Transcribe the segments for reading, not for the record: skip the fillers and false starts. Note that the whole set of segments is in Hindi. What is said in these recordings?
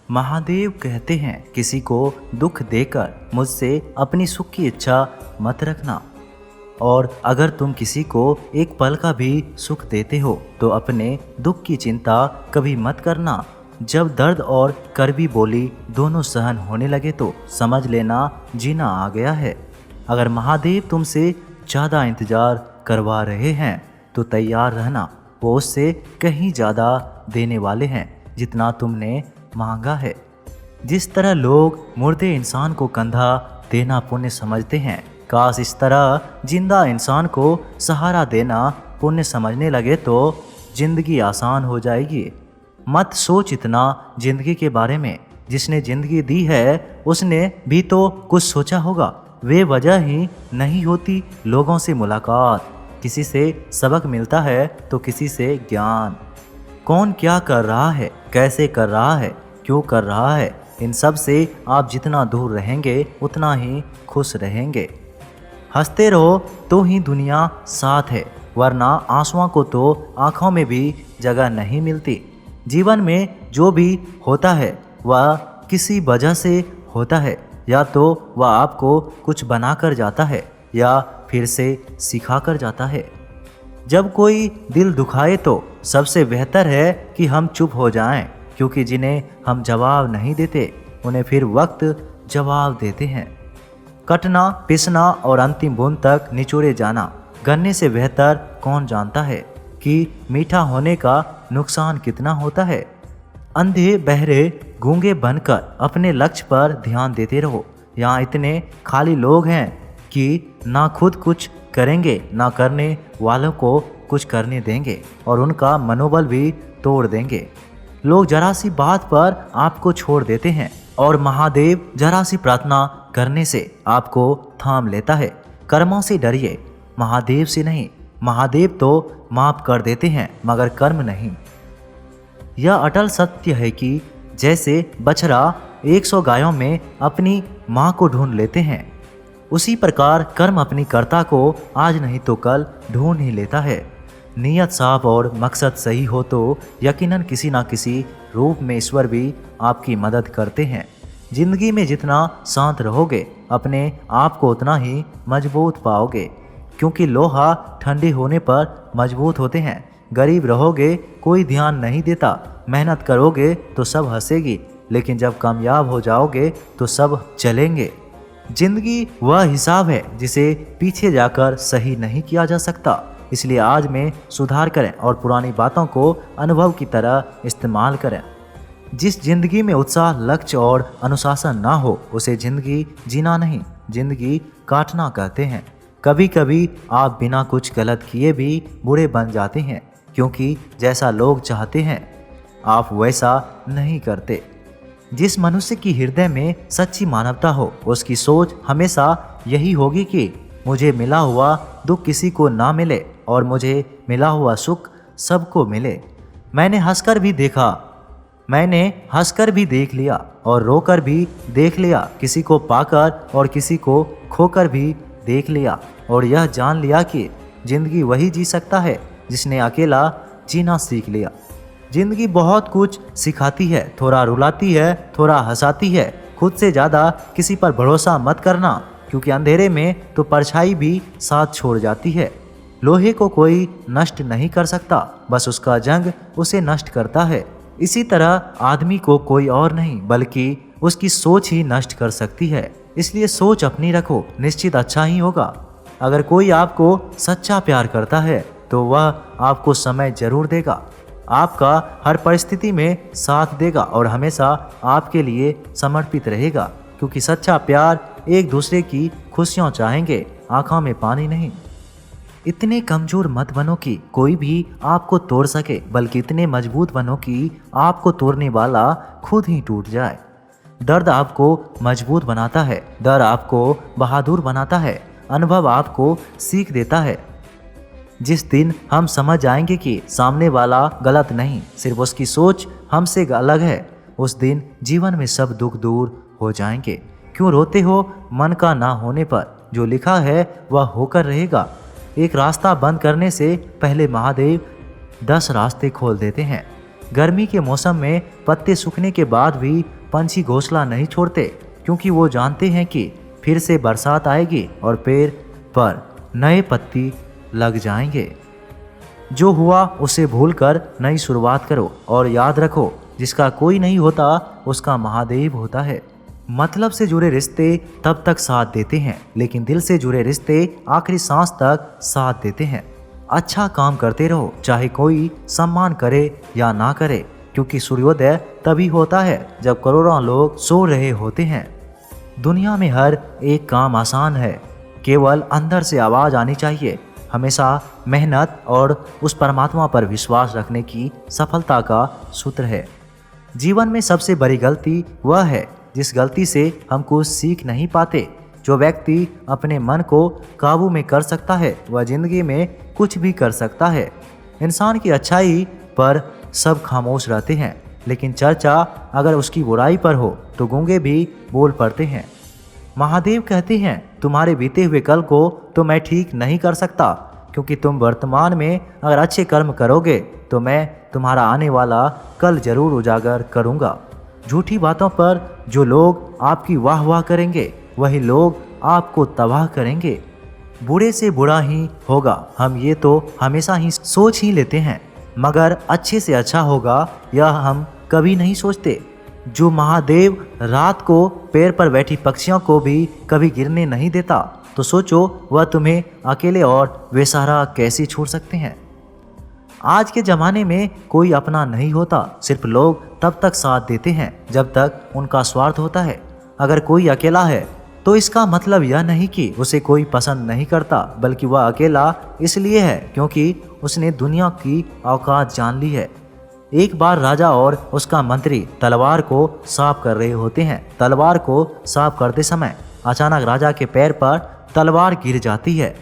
महादेव कहते हैं, किसी को दुख देकर मुझसे अपनी सुख की इच्छा मत रखना। और अगर तुम किसी को एक पल का भी सुख देते हो तो अपने दुख की चिंता कभी मत करना। जब दर्द और कड़वी बोली दोनों सहन होने लगे तो समझ लेना जीना आ गया है। अगर महादेव तुमसे ज़्यादा इंतज़ार करवा रहे हैं तो तैयार रहना, वो उससे कहीं ज़्यादा देने वाले हैं जितना तुमने मांगा है। जिस तरह लोग मुर्दे इंसान को कंधा देना पुण्य समझते हैं, काश इस तरह जिंदा इंसान को सहारा देना पुण्य समझने लगे तो जिंदगी आसान हो जाएगी। मत सोच इतना जिंदगी के बारे में, जिसने जिंदगी दी है उसने भी तो कुछ सोचा होगा। वे वजह ही नहीं होती लोगों से मुलाकात, किसी से सबक मिलता है तो किसी से ज्ञान। कौन क्या कर रहा है, कैसे कर रहा है, क्यों कर रहा है, इन सब से आप जितना दूर रहेंगे उतना ही खुश रहेंगे। हंसते रहो तो ही दुनिया साथ है, वरना आंसुओं को तो आँखों में भी जगह नहीं मिलती। जीवन में जो भी होता है वह किसी वजह से होता है, या तो वह आपको कुछ बनाकर जाता है या फिर से सिखा कर जाता है। जब कोई दिल दुखाए तो सबसे बेहतर है कि हम चुप हो जाएं, क्योंकि जिन्हें हम जवाब नहीं देते उन्हें फिर वक्त जवाब देते हैं। कटना, पिसना और अंतिम बूंद तक निचोड़े जाना, गन्ने से बेहतर कौन जानता है कि मीठा होने का नुकसान कितना होता है। अंधे बहरे गूंगे बनकर अपने लक्ष्य पर ध्यान देते रहो। यहाँ इतने खाली लोग हैं कि ना खुद कुछ करेंगे ना करने वालों को कुछ करने देंगे, और उनका मनोबल भी तोड़ देंगे। लोग जरा सी बात पर आपको छोड़ देते हैं और महादेव जरा सी प्रार्थना करने से आपको थाम लेता है। कर्मों से डरिए, महादेव से नहीं। महादेव तो माफ कर देते हैं मगर कर्म नहीं। यह अटल सत्य है कि जैसे बछड़ा 100 गायों में अपनी माँ को ढूंढ लेते हैं, उसी प्रकार कर्म अपनी कर्ता को आज नहीं तो कल ढूंढ ही लेता है। नीयत साफ और मकसद सही हो तो यकीनन किसी ना किसी रूप में ईश्वर भी आपकी मदद करते हैं। जिंदगी में जितना शांत रहोगे अपने आप को उतना ही मजबूत पाओगे, क्योंकि लोहा ठंडे होने पर मजबूत होते हैं। गरीब रहोगे कोई ध्यान नहीं देता, मेहनत करोगे तो सब हंसेगी, लेकिन जब कामयाब हो जाओगे तो सब चलेंगे। जिंदगी वह हिसाब है जिसे पीछे जाकर सही नहीं किया जा सकता, इसलिए आज में सुधार करें और पुरानी बातों को अनुभव की तरह इस्तेमाल करें। जिस जिंदगी में उत्साह, लक्ष्य और अनुशासन ना हो उसे जिंदगी जीना नहीं, जिंदगी काटना कहते हैं। कभी कभी आप बिना कुछ गलत किए भी बुरे बन जाते हैं, क्योंकि जैसा लोग चाहते हैं आप वैसा नहीं करते। जिस मनुष्य की हृदय में सच्ची मानवता हो उसकी सोच हमेशा यही होगी कि मुझे मिला हुआ दुख किसी को ना मिले और मुझे मिला हुआ सुख सबको मिले। मैंने हंसकर भी देख लिया और रोकर भी देख लिया, किसी को पाकर और किसी को खोकर भी देख लिया, और यह जान लिया कि जिंदगी वही जी सकता है जिसने अकेला जीना सीख लिया। जिंदगी बहुत कुछ सिखाती है, थोड़ा रुलाती है, थोड़ा हंसाती है। खुद से ज़्यादा किसी पर भरोसा मत करना, क्योंकि अंधेरे में तो परछाई भी साथ छोड़ जाती है। लोहे को कोई नष्ट नहीं कर सकता, बस उसका जंग उसे नष्ट करता है। इसी तरह आदमी को कोई और नहीं बल्कि उसकी सोच ही नष्ट कर सकती है। इसलिए सोच अपनी रखो, निश्चित अच्छा ही होगा। अगर कोई आपको सच्चा प्यार करता है तो वह आपको समय जरूर देगा, आपका हर परिस्थिति में साथ देगा और हमेशा आपके लिए समर्पित रहेगा, क्योंकि सच्चा प्यार एक दूसरे की खुशियाँ चाहेंगे, आंखों में पानी नहीं। इतने कमजोर मत बनो कि कोई भी आपको तोड़ सके, बल्कि इतने मजबूत बनो कि आपको तोड़ने वाला खुद ही टूट जाए। दर्द आपको मजबूत बनाता है, डर आपको बहादुर बनाता है, अनुभव आपको सीख देता है। जिस दिन हम समझ जाएंगे कि सामने वाला गलत नहीं, सिर्फ उसकी सोच हमसे अलग है, उस दिन जीवन में सब दुख दूर हो जाएंगे। क्यों रोते हो मन का ना होने पर? जो लिखा है वह होकर रहेगा। एक रास्ता बंद करने से पहले महादेव 10 रास्ते खोल देते हैं। गर्मी के मौसम में पत्ते सूखने के बाद भी पंछी घोंसला नहीं छोड़ते, क्योंकि वो जानते हैं कि फिर से बरसात आएगी और पेड़ पर नए पत्ती लग जाएंगे। जो हुआ उसे भूलकर नई शुरुआत करो और याद रखो, जिसका कोई नहीं होता उसका महादेव होता है। मतलब से जुड़े रिश्ते तब तक साथ देते हैं, लेकिन दिल से जुड़े रिश्ते आखिरी सांस तक साथ देते हैं। अच्छा काम करते रहो, चाहे कोई सम्मान करे या ना करे, क्योंकि सूर्योदय तभी होता है जब करोड़ों लोग सो रहे होते हैं। दुनिया में हर एक काम आसान है, केवल अंदर से आवाज़ आनी चाहिए। हमेशा मेहनत और उस परमात्मा पर विश्वास रखने की सफलता का सूत्र है। जीवन में सबसे बड़ी गलती वह है जिस गलती से हम कुछ सीख नहीं पाते। जो व्यक्ति अपने मन को काबू में कर सकता है वह जिंदगी में कुछ भी कर सकता है। इंसान की अच्छाई पर सब खामोश रहते हैं, लेकिन चर्चा अगर उसकी बुराई पर हो तो गूंगे भी बोल पड़ते हैं। महादेव कहते हैं, तुम्हारे बीते हुए कल को तो मैं ठीक नहीं कर सकता, क्योंकि तुम वर्तमान में अगर अच्छे कर्म करोगे तो मैं तुम्हारा आने वाला कल जरूर उजागर करूँगा। झूठी बातों पर जो लोग आपकी वाह वाह करेंगे वही लोग आपको तबाह करेंगे। बुरे से बुरा ही होगा, हम ये तो हमेशा ही सोच ही लेते हैं, मगर अच्छे से अच्छा होगा यह हम कभी नहीं सोचते। जो महादेव रात को पेड़ पर बैठी पक्षियों को भी कभी गिरने नहीं देता, तो सोचो वह तुम्हें अकेले और बेसहारा कैसे छोड़ सकते हैं। आज के ज़माने में कोई अपना नहीं होता, सिर्फ लोग तब तक साथ देते हैं जब तक उनका स्वार्थ होता है। अगर कोई अकेला है तो इसका मतलब यह नहीं कि उसे कोई पसंद नहीं करता, बल्कि वह अकेला इसलिए है क्योंकि उसने दुनिया की औकात जान ली है। एक बार राजा और उसका मंत्री तलवार को साफ कर रहे होते हैं। तलवार को साफ करते समय अचानक राजा के पैर पर तलवार गिर जाती है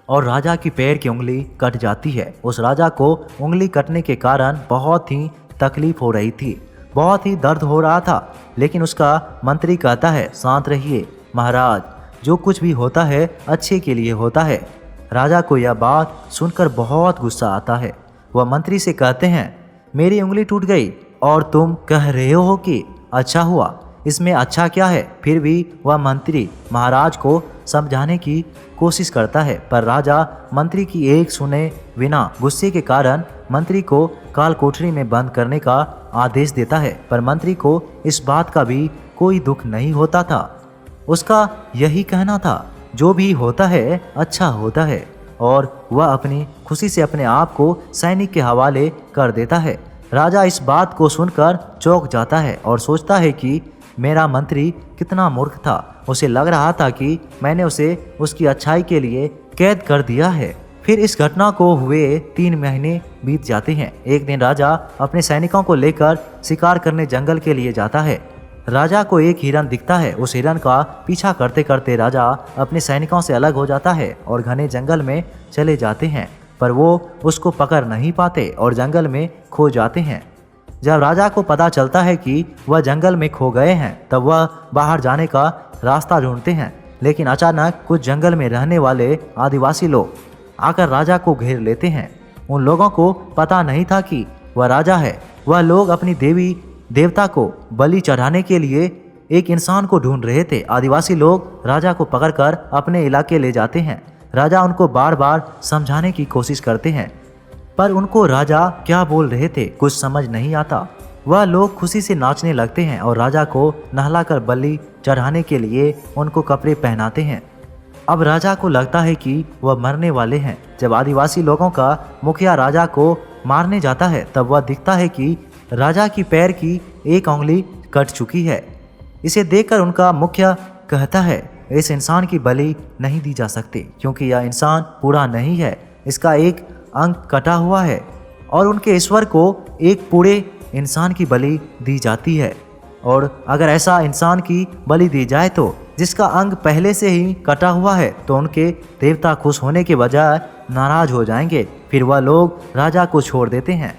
और राजा की पैर की उंगली कट जाती है। उस राजा को उंगली कटने के कारण बहुत ही तकलीफ हो रही थी, बहुत ही दर्द हो रहा था, लेकिन उसका मंत्री कहता है, शांत रहिए महाराज, जो कुछ भी होता है अच्छे के लिए होता है। राजा को यह बात सुनकर बहुत गुस्सा आता है। वह मंत्री से कहते हैं, मेरी उंगली टूट गई और तुम कह रहे हो कि अच्छा हुआ, इसमें अच्छा क्या है। फिर भी वह मंत्री महाराज को समझाने की कोशिश करता है, पर राजा मंत्री की एक सुने बिना गुस्से के कारण मंत्री को काल कोठरी में बंद करने का आदेश देता है। पर मंत्री को इस बात का भी कोई दुख नहीं होता था। उसका यही कहना था, जो भी होता है अच्छा होता है, और वह अपनी खुशी से अपने आप को सैनिक के हवाले कर देता है। राजा इस बात को सुनकर चौंक जाता है और सोचता है कि मेरा मंत्री कितना मूर्ख था। उसे लग रहा था कि मैंने उसे उसकी अच्छाई के लिए कैद कर दिया है। फिर इस घटना को हुए 3 महीने बीत जाते हैं। एक दिन राजा अपने सैनिकों को लेकर शिकार करने जंगल के लिए जाता है। राजा को एक हिरन दिखता है। उस हिरन का पीछा करते करते राजा अपने सैनिकों से अलग हो जाता है और घने जंगल में चले जाते हैं, पर वो उसको पकड़ नहीं पाते और जंगल में खो जाते हैं। जब राजा को पता चलता है कि वह जंगल में खो गए हैं, तब वह बाहर जाने का रास्ता ढूंढते हैं, लेकिन अचानक कुछ जंगल में रहने वाले आदिवासी लोग आकर राजा को घेर लेते हैं। उन लोगों को पता नहीं था कि वह राजा है। वह लोग अपनी देवी देवता को बलि चढ़ाने के लिए एक इंसान को ढूंढ रहे थे। आदिवासी लोग राजा को पकड़कर अपने इलाके ले जाते हैं। राजा उनको बार बार समझाने की कोशिश करते हैं, पर उनको राजा क्या बोल रहे थे कुछ समझ नहीं आता। वह लोग खुशी से नाचने लगते हैं और राजा को नहलाकर बलि चढ़ाने के लिए उनको कपड़े पहनाते हैं। अब राजा को लगता है कि वह मरने वाले हैं। जब आदिवासी लोगों का मुखिया राजा को मारने जाता है, तब वह दिखता है कि राजा की पैर की एक उंगली कट चुकी है। इसे देखकर उनका मुखिया कहता है, इस इंसान की बलि नहीं दी जा सकती, क्योंकि यह इंसान पूरा नहीं है, इसका एक अंग कटा हुआ है। और उनके ईश्वर को एक पूरे इंसान की बलि दी जाती है। और अगर ऐसा इंसान की बलि दी जाए तो जिसका अंग पहले से ही कटा हुआ है, तो उनके देवता खुश होने के बजाय नाराज हो जाएंगे। फिर वह लोग राजा को छोड़ देते हैं।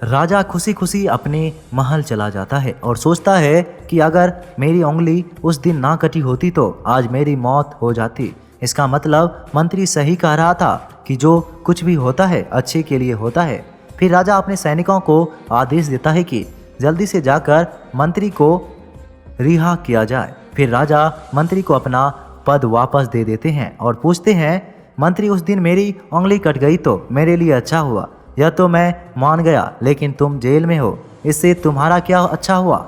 राजा खुशी खुशी अपने महल चला जाता है और सोचता है कि अगर मेरी उंगली उस दिन ना कटी होती तो आज मेरी मौत हो जाती। इसका मतलब मंत्री सही कह रहा था कि जो कुछ भी होता है अच्छे के लिए होता है। फिर राजा अपने सैनिकों को आदेश देता है कि जल्दी से जाकर मंत्री को रिहा किया जाए। फिर राजा मंत्री को अपना पद वापस दे देते हैं और पूछते हैं, मंत्री उस दिन मेरी उंगली कट गई तो मेरे लिए अच्छा हुआ, यह तो मैं मान गया, लेकिन तुम जेल में हो, इससे तुम्हारा क्या अच्छा हुआ?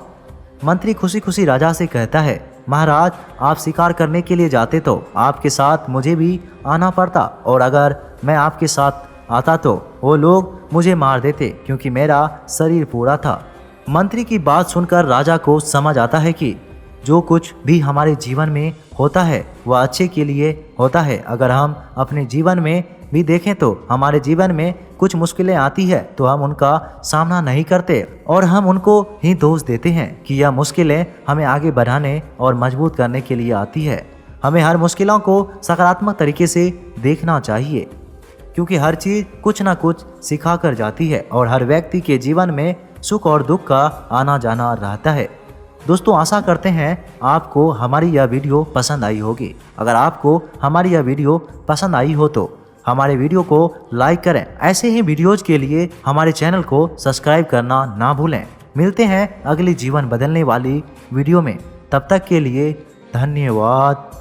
मंत्री खुशी खुशी राजा से कहता है, महाराज आप शिकार करने के लिए जाते तो आपके साथ मुझे भी आना पड़ता, और अगर मैं आपके साथ आता तो वो लोग मुझे मार देते क्योंकि मेरा शरीर पूरा था। मंत्री की बात सुनकर राजा को समझ आता है कि जो कुछ भी हमारे जीवन में होता है वह अच्छे के लिए होता है। अगर हम अपने जीवन में भी देखें तो हमारे जीवन में कुछ मुश्किलें आती है तो हम उनका सामना नहीं करते और हम उनको ही दोष देते हैं कि यह मुश्किलें हमें आगे बढ़ाने और मजबूत करने के लिए आती है। हमें हर मुश्किलों को सकारात्मक तरीके से देखना चाहिए, क्योंकि हर चीज़ कुछ ना कुछ सिखा कर जाती है और हर व्यक्ति के जीवन में सुख और दुख का आना जाना रहता है। दोस्तों, आशा करते हैं आपको हमारी यह वीडियो पसंद आई होगी। अगर आपको हमारी यह वीडियो पसंद आई हो तो हमारे वीडियो को लाइक करें। ऐसे ही वीडियोज के लिए हमारे चैनल को सब्सक्राइब करना ना भूलें। मिलते हैं अगली जीवन बदलने वाली वीडियो में, तब तक के लिए धन्यवाद।